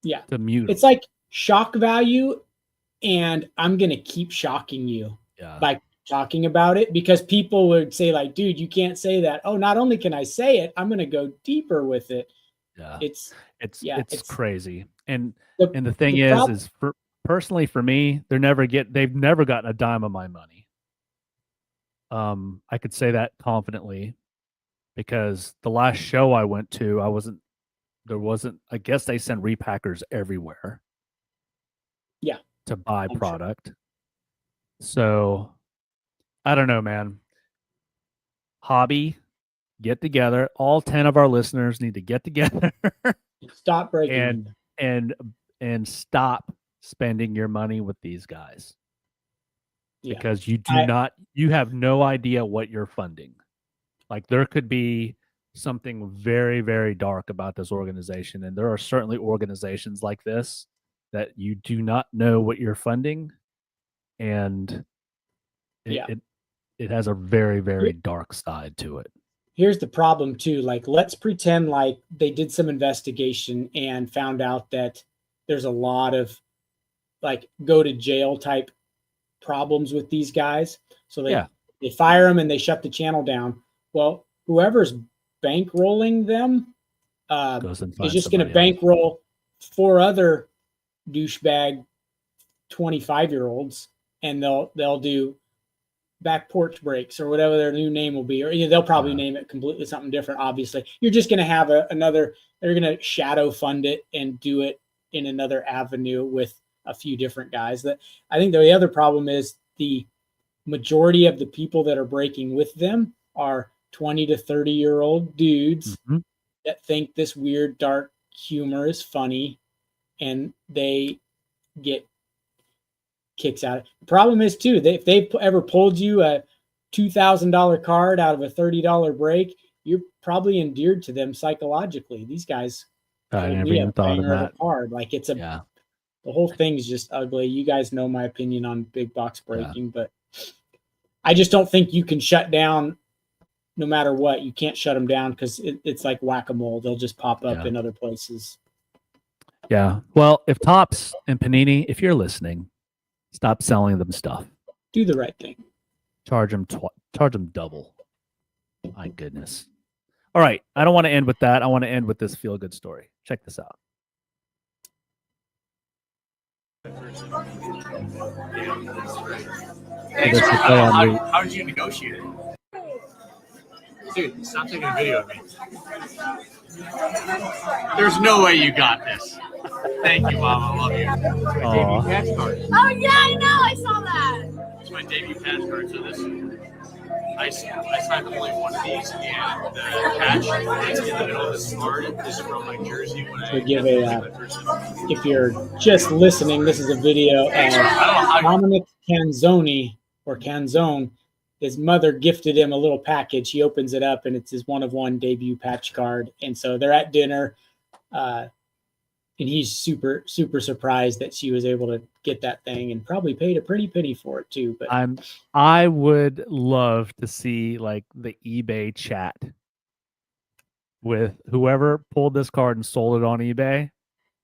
Yeah. To mute. It's like shock value, and I'm going to keep shocking you by talking about it, because people would say dude, you can't say that. Oh, not only can I say it, I'm going to go deeper with it. Yeah. It's crazy. And the thing is personally for me, they've never gotten a dime of my money. I could say that confidently because the last show I went to, I guess they send repackers everywhere. Yeah. To buy product. Sure. So I don't know, man. Hobby, get together. All 10 of our listeners need to get together. Stop breaking and stop spending your money with these guys. Yeah. Because you have no idea what you're funding. There could be something very, very dark about this organization. And there are certainly organizations like this that you do not know what you're funding. And it has a very, very dark side to it. Here's the problem too. Let's pretend they did some investigation and found out that there's a lot of go to jail type problems with these guys. So they fire them and they shut the channel down. Well, whoever's bankrolling them Goes and is finds just going to somebody else. bankroll 4 other douchebag 25-year-olds, and they'll do back porch breaks or whatever their new name will be, or they'll probably name it completely something different. Obviously, you're just going to have another. They're going to shadow fund it and do it in another avenue with a few different guys. That I think the other problem is the majority of the people that are breaking with them are 20 to 30-year-old dudes that think this weird dark humor is funny, and they get kicks out. The problem is too, if they ever pulled you a $2,000 card out of a $30 break, you're probably endeared to them psychologically. These guys I pulled never me even a thought of banger of that. a card. Like the whole thing's just ugly. You guys know my opinion on big box breaking, but I just don't think you can shut down no matter what. You can't shut them down because it's like whack-a-mole. They'll just pop up in other places. Yeah. Well, if Topps and Panini, if you're listening, stop selling them stuff. Do the right thing. Charge them double. My goodness. All right. I don't want to end with that. I want to end with this feel-good story. Check this out. How did you negotiate it? Dude, stop taking a video of me. There's no way you got this. Thank you, Mom. I love you. My debut patch card. Oh, yeah, I know. I saw that. It's my debut patch card. So this, I signed only one of these, and the patch that's in the middle of this card is from my jersey when I give if you're just listening, this is a video of Dominic Canzone or Canzone. His mother gifted him a little package. He opens it up, and it's his one-of-one debut patch card. And so they're at dinner, and he's super, super surprised that she was able to get that thing, and probably paid a pretty penny for it too. But I would love to see like the eBay chat with whoever pulled this card and sold it on eBay,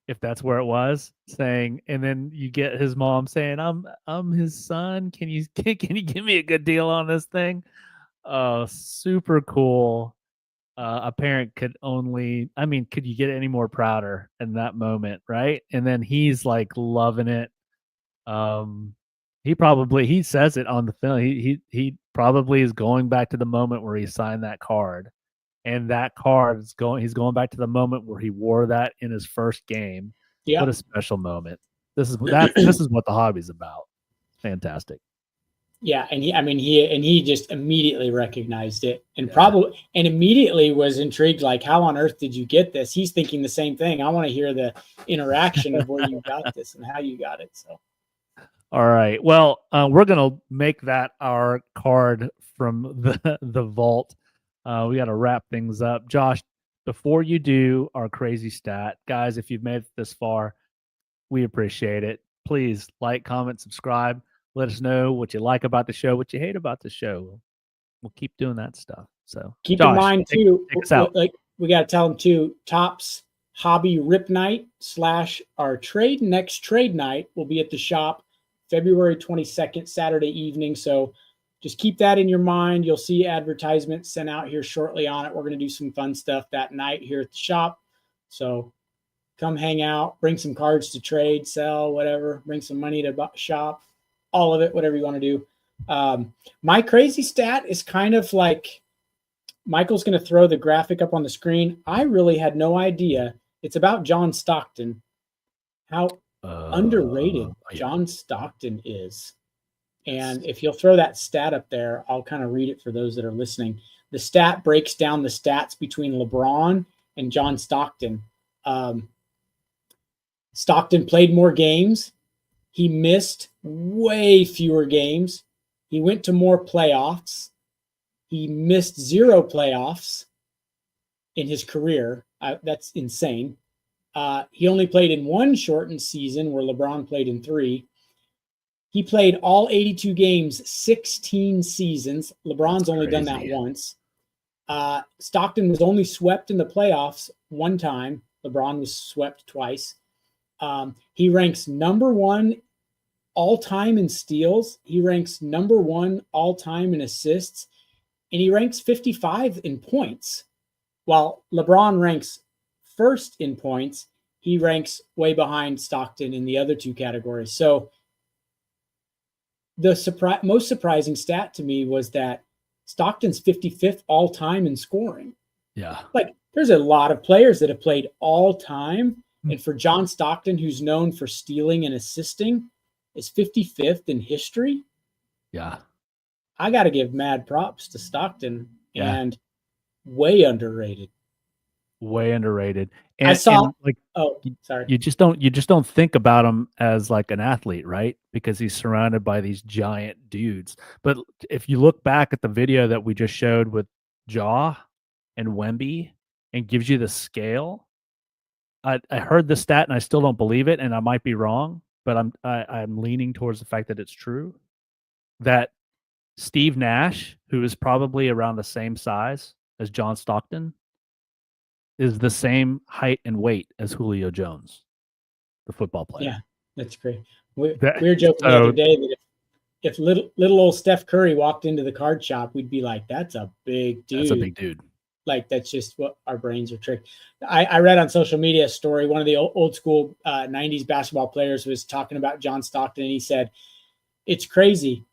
if that's where it was, saying, and then you get his mom saying, I'm his son. Can you give me a good deal on this thing? Super cool. A parent could you get any more prouder in that moment, right? And then he's like loving it. He says it on the film. He probably is going back to the moment where he signed that card. And that card he's going back to the moment where he wore that in his first game. Yeah. What a special moment. This is what the hobby's about. Fantastic. Yeah, and he just immediately recognized it and immediately was intrigued, like, how on earth did you get this? He's thinking the same thing. I want to hear the interaction of where you got this and how you got it. So all right. Well, we're gonna make that our card from the vault. We got to wrap things up. Josh, before you do our crazy stat, guys, if you've made it this far, we appreciate it. Please like, comment, subscribe. Let us know what you like about the show, what you hate about the show. We'll keep doing that stuff. So keep Josh, in mind too, take us out. Like we got to tell them too, Topps Hobby Rip Night / our next trade night will be at the shop February 22nd, Saturday evening. So just keep that in your mind. You'll see advertisements sent out here shortly on it. We're going to do some fun stuff that night here at the shop. So come hang out, bring some cards to trade, sell, whatever, bring some money to shop, all of it, whatever you want to do. My crazy stat is kind of like, Michael's going to throw the graphic up on the screen. I really had no idea. It's about John Stockton, how underrated John Stockton is. And if you'll throw that stat up there, I'll kind of read it for those that are listening. The stat breaks down the stats between LeBron and John Stockton. Stockton played more games. He missed way fewer games. He went to more playoffs. He missed 0 playoffs in his career. That's insane. He only played in 1 shortened season where LeBron played in 3. He played all 82 games, 16 seasons. LeBron's only done that once. Stockton was only swept in the playoffs 1 time. LeBron was swept twice. He ranks number 1 all-time in steals. He ranks number 1 all-time in assists. And he ranks 55 in points. while LeBron ranks first in points, he ranks way behind Stockton in the other two categories. So the most surprising stat to me was that Stockton's 55th all time in scoring. Yeah. Like, there's a lot of players that have played all time. And for John Stockton, who's known for stealing and assisting, is 55th in history. Yeah. I got to give mad props to Stockton. Yeah. And way underrated. Way underrated. And I saw, and like, oh, sorry. you just don't think about him as like an athlete, right? Because he's surrounded by these giant dudes. But if you look back at the video that we just showed with Jaw and Wemby, and gives you the scale, I heard the stat and I still don't believe it, and I might be wrong, but I'm leaning towards the fact that it's true, that Steve Nash, who is probably around the same size as John Stockton, is the same height and weight as Julio Jones, the football player. Yeah, that's great. We were joking the other day that if little old Steph Curry walked into the card shop, we'd be like, that's a big dude. That's a big dude. Like, that's just what our brains are tricked. I read on social media a story. One of the old school 90s basketball players was talking about John Stockton, and he said, it's crazy.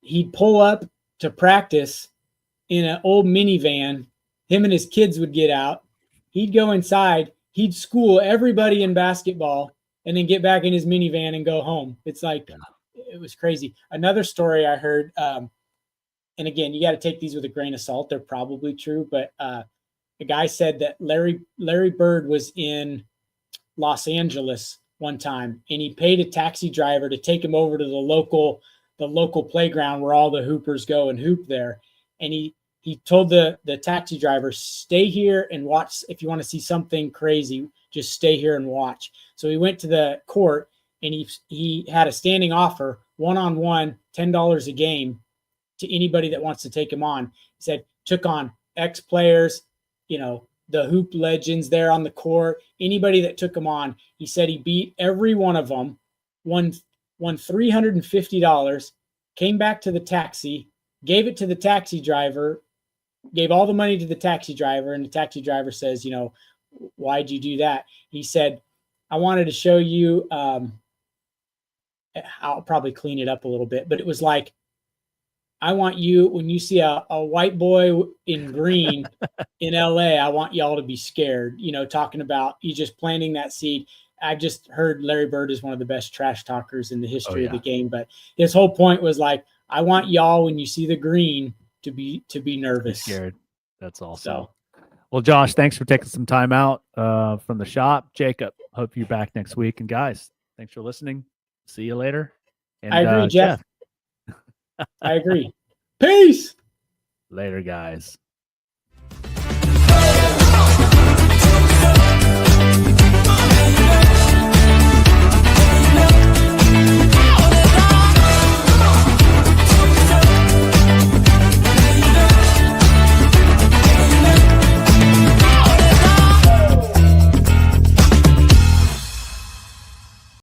He'd pull up to practice in an old minivan. Him and his kids would get out. He'd go inside. He'd school everybody in basketball and then get back in his minivan and go home. It's like, it was crazy. Another story I heard, and again, you got to take these with a grain of salt. They're probably true, but a guy said that Larry Bird was in Los Angeles one time, and he paid a taxi driver to take him over to the local playground where all the hoopers go and hoop there. And he told the taxi driver, stay here and watch. If you want to see something crazy, just stay here and watch. So he went to the court, and he had a standing offer, one-on-one, $10 a game, to anybody that wants to take him on. He said, took on ex-players, the hoop legends there on the court, anybody that took him on. He said he beat every one of them, won $350, came back to the taxi, gave it to the taxi driver, gave all the money to the taxi driver, and the taxi driver says, why'd you do that? He said, I wanted to show you, I'll probably clean it up a little bit, but it was like, I want you, when you see a white boy in green in LA, I want y'all to be scared, talking about you just planting that seed. I've just heard Larry Bird is one of the best trash talkers in the history of the game, but his whole point was like, I want y'all, when you see the green, to be nervous. Be scared. That's awesome. Well, Josh, thanks for taking some time out from the shop. Jacob, hope you're back next week. And guys, thanks for listening. See you later. And, I agree, Jeff. I agree. Peace. Later, guys.